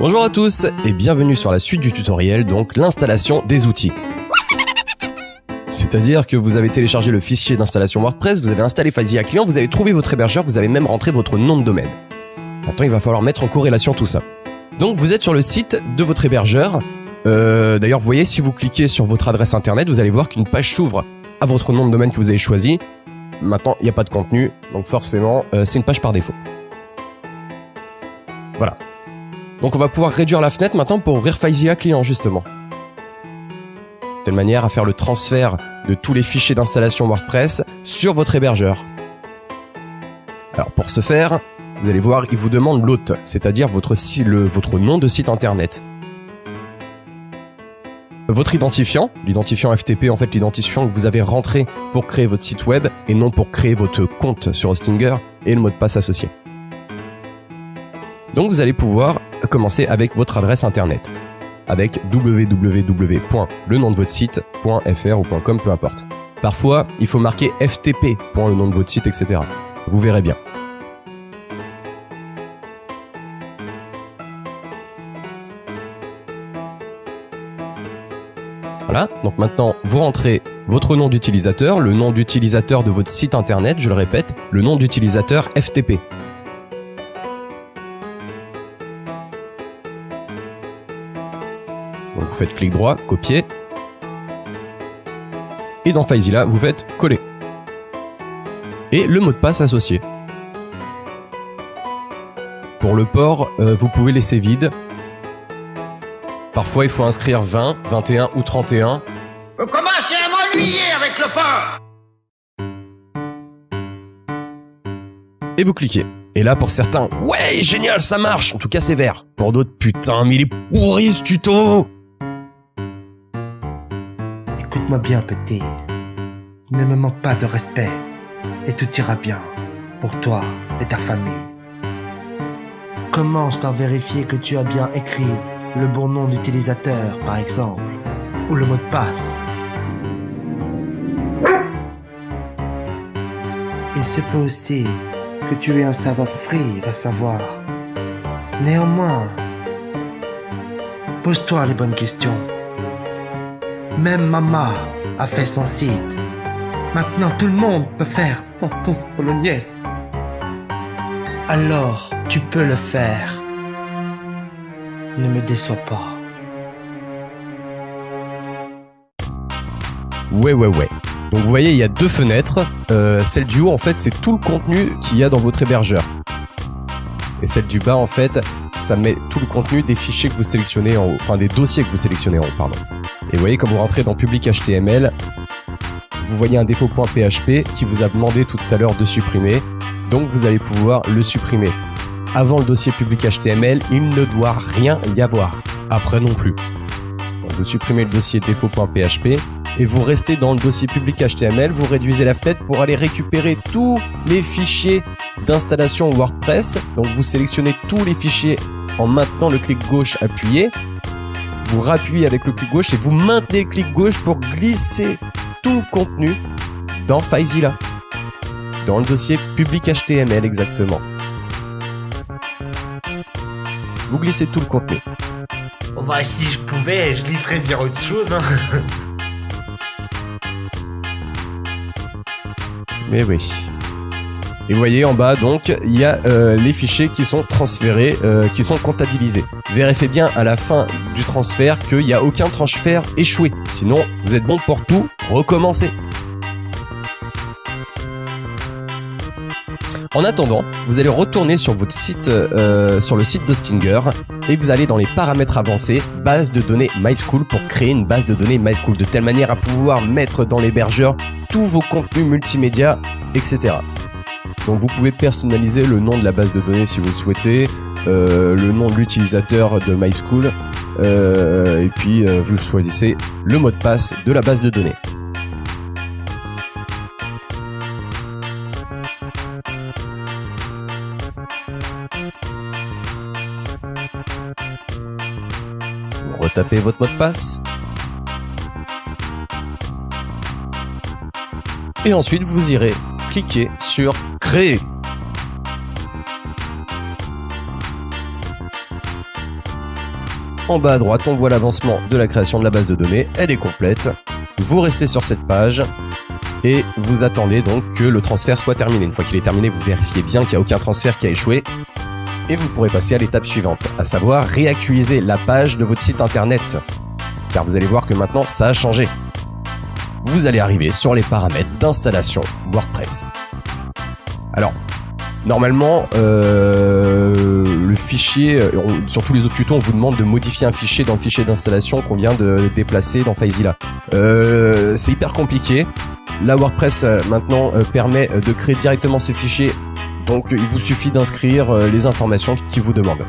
Bonjour à tous et bienvenue sur la suite du tutoriel, donc l'installation des outils. C'est-à-dire que vous avez téléchargé le fichier d'installation WordPress, vous avez installé FileZilla Client, vous avez trouvé votre hébergeur, vous avez même rentré votre nom de domaine. Maintenant, il va falloir mettre en corrélation tout ça. Donc, vous êtes sur le site de votre hébergeur. D'ailleurs, vous voyez, si vous cliquez sur votre adresse internet, vous allez voir qu'une page s'ouvre à votre nom de domaine que vous avez choisi. Maintenant, il n'y a pas de contenu, donc forcément, c'est une page par défaut. Voilà. Donc on va pouvoir réduire la fenêtre maintenant pour ouvrir FileZilla Client justement. De telle manière à faire le transfert de tous les fichiers d'installation WordPress sur votre hébergeur. Alors pour ce faire, vous allez voir, il vous demande l'hôte, c'est-à-dire votre nom de site internet. Votre identifiant, l'identifiant FTP, en fait l'identifiant que vous avez rentré pour créer votre site web et non pour créer votre compte sur Hostinger, et le mot de passe associé. Donc vous allez pouvoir commencer avec votre adresse internet, avec www, le nom de votre site.fr ou .com, peu importe. Parfois, il faut marquer FTP, le nom de votre site, etc. Vous verrez bien. Voilà, donc maintenant, vous rentrez votre nom d'utilisateur, le nom d'utilisateur de votre site internet, je le répète, le nom d'utilisateur FTP. Donc vous faites clic droit, copier. Et dans FileZilla, vous faites coller. Et le mot de passe associé. Pour le port, vous pouvez laisser vide. Parfois, il faut inscrire 20, 21 ou 31. Vous commencez à m'ennuyer avec le port. Et vous cliquez. Et là, pour certains, ouais, génial, ça marche. En tout cas, c'est vert. Pour d'autres, putain, mais il est pourri ce tuto. Écoute-moi bien, petit. Ne me manque pas de respect et tout ira bien pour toi et ta famille. Commence par vérifier que tu as bien écrit le bon nom d'utilisateur, par exemple, ou le mot de passe. Il se peut aussi que tu aies un serveur free, va savoir. Néanmoins, pose-toi les bonnes questions. Même Mama a fait son site. Maintenant, tout le monde peut faire sa sauce bolognaise. Alors, tu peux le faire. Ne me déçois pas. Ouais. Donc vous voyez, il y a deux fenêtres. Celle du haut, en fait, c'est tout le contenu qu'il y a dans votre hébergeur. Et celle du bas, en fait, ça met tout le contenu des fichiers que vous sélectionnez en haut. Enfin, des dossiers que vous sélectionnez en haut, pardon. Et vous voyez, quand vous rentrez dans Public HTML, vous voyez un défaut.php qui vous a demandé tout à l'heure de supprimer. Donc vous allez pouvoir le supprimer. Avant le dossier Public HTML, il ne doit rien y avoir. Après non plus. Donc vous supprimez le dossier défaut.php et vous restez dans le dossier Public HTML. Vous réduisez la fenêtre pour aller récupérer tous les fichiers d'installation WordPress. Donc vous sélectionnez tous les fichiers en maintenant le clic gauche appuyé. Vous rappuyez avec le clic gauche et vous maintenez le clic gauche pour glisser tout le contenu dans FileZilla. Dans le dossier Public HTML exactement. Vous glissez tout le contenu. Bon bah si je pouvais, je livrerais bien autre chose. Hein. Mais oui. Et vous voyez en bas donc, il y a les fichiers qui sont transférés, qui sont comptabilisés. Vérifiez bien à la fin du transfert qu'il n'y a aucun transfert échoué. Sinon, vous êtes bon pour tout recommencer. En attendant, vous allez retourner sur votre site, sur le site d'Hostinger et vous allez dans les paramètres avancés, base de données MySchool pour créer une base de données MySchool de telle manière à pouvoir mettre dans l'hébergeur tous vos contenus multimédia, etc. Donc vous pouvez personnaliser le nom de la base de données si vous le souhaitez, le nom de l'utilisateur de MySchool et puis vous choisissez le mot de passe de la base de données. Vous retapez votre mot de passe. Et ensuite, vous irez cliquer sur Créer. En bas à droite, on voit l'avancement de la création de la base de données. Elle est complète. Vous restez sur cette page et vous attendez donc que le transfert soit terminé. Une fois qu'il est terminé, vous vérifiez bien qu'il n'y a aucun transfert qui a échoué. Et vous pourrez passer à l'étape suivante, à savoir réactualiser la page de votre site internet. Car vous allez voir que maintenant, ça a changé. Vous allez arriver sur les paramètres d'installation WordPress. Alors, normalement, le fichier, sur tous les autres tutos, on vous demande de modifier un fichier dans le fichier d'installation qu'on vient de déplacer dans FileZilla. C'est hyper compliqué. Là, WordPress maintenant permet de créer directement ce fichier. Donc, il vous suffit d'inscrire les informations qu'il vous demande.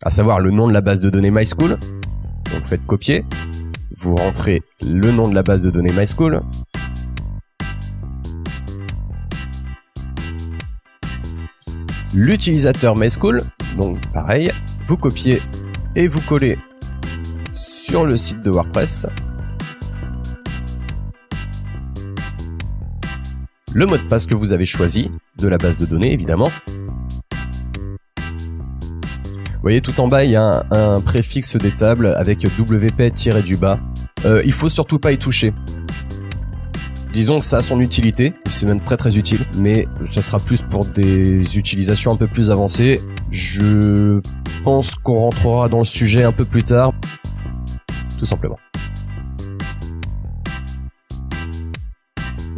À savoir le nom de la base de données MySchool. Donc, vous faites copier. Vous rentrez le nom de la base de données MySchool. L'utilisateur MySchool. Donc, pareil. Vous copiez et vous collez sur le site de WordPress. Le mot de passe que vous avez choisi de la base de données, évidemment. Vous voyez, tout en bas, il y a un préfixe des tables avec WP-du-bas. Il faut surtout pas y toucher. Disons que ça a son utilité, c'est même très très utile, mais ça sera plus pour des utilisations un peu plus avancées. Je pense qu'on rentrera dans le sujet un peu plus tard, tout simplement.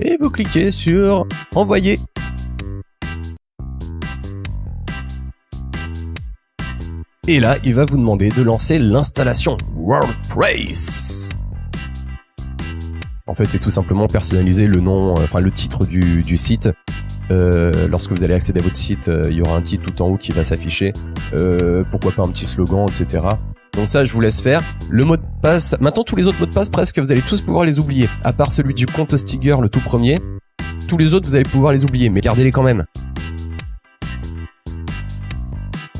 Et vous cliquez sur « Envoyer ». Et là, il va vous demander de lancer l'installation WordPress. En fait, c'est tout simplement personnaliser le nom, le titre du site. Lorsque vous allez accéder à votre site, il y aura un titre tout en haut qui va s'afficher. Pourquoi pas un petit slogan, etc. Donc ça, je vous laisse faire. Le mot de passe, maintenant tous les autres mots de passe, presque, vous allez tous pouvoir les oublier. À part celui du compte Hostinger, le tout premier. Tous les autres, vous allez pouvoir les oublier, mais gardez-les quand même.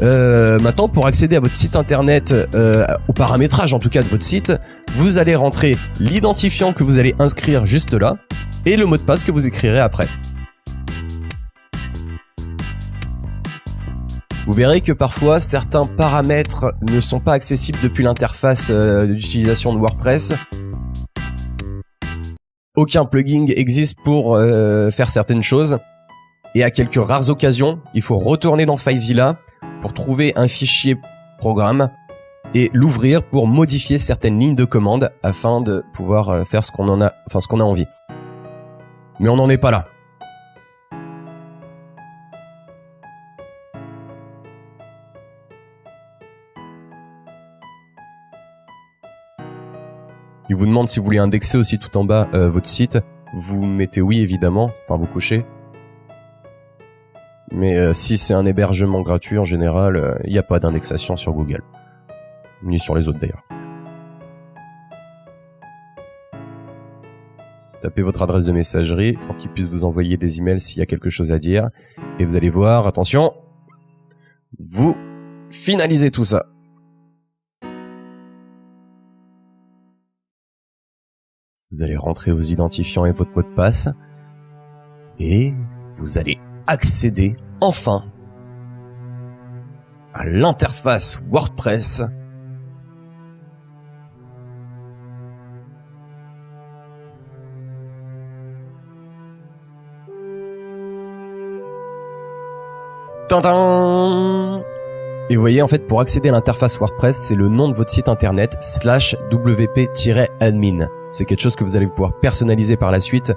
Maintenant, pour accéder à votre site internet, au paramétrage en tout cas de votre site, vous allez rentrer l'identifiant que vous allez inscrire juste là et le mot de passe que vous écrirez après. Vous verrez que parfois certains paramètres ne sont pas accessibles depuis l'interface d'utilisation de WordPress. Aucun plugin existe pour faire certaines choses et à quelques rares occasions, il faut retourner dans FileZilla pour trouver un fichier programme et l'ouvrir pour modifier certaines lignes de commande afin de pouvoir faire ce qu'on a envie. Mais on n'en est pas là. Il vous demande si vous voulez indexer aussi tout en bas votre site. Vous mettez oui évidemment, vous cochez. Mais si c'est un hébergement gratuit, en général, il n'y a pas d'indexation sur Google. Ni sur les autres d'ailleurs. Tapez votre adresse de messagerie pour qu'il puisse vous envoyer des emails s'il y a quelque chose à dire. Et vous allez voir, attention, vous finalisez tout ça. Vous allez rentrer vos identifiants et votre mot de passe. Et vous allez accéder enfin à l'interface WordPress Tadam! Et vous voyez, en fait, pour accéder à l'interface WordPress, c'est le nom de votre site internet /wp-admin. C'est quelque chose que vous allez pouvoir personnaliser par la suite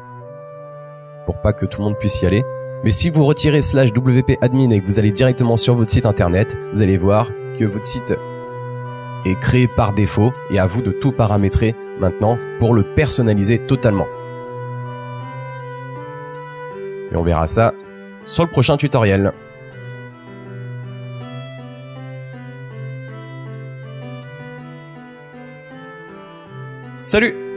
pour pas que tout le monde puisse y aller. Mais si vous retirez /wp-admin et que vous allez directement sur votre site internet, vous allez voir que votre site est créé par défaut et à vous de tout paramétrer maintenant pour le personnaliser totalement. Et on verra ça sur le prochain tutoriel. Salut!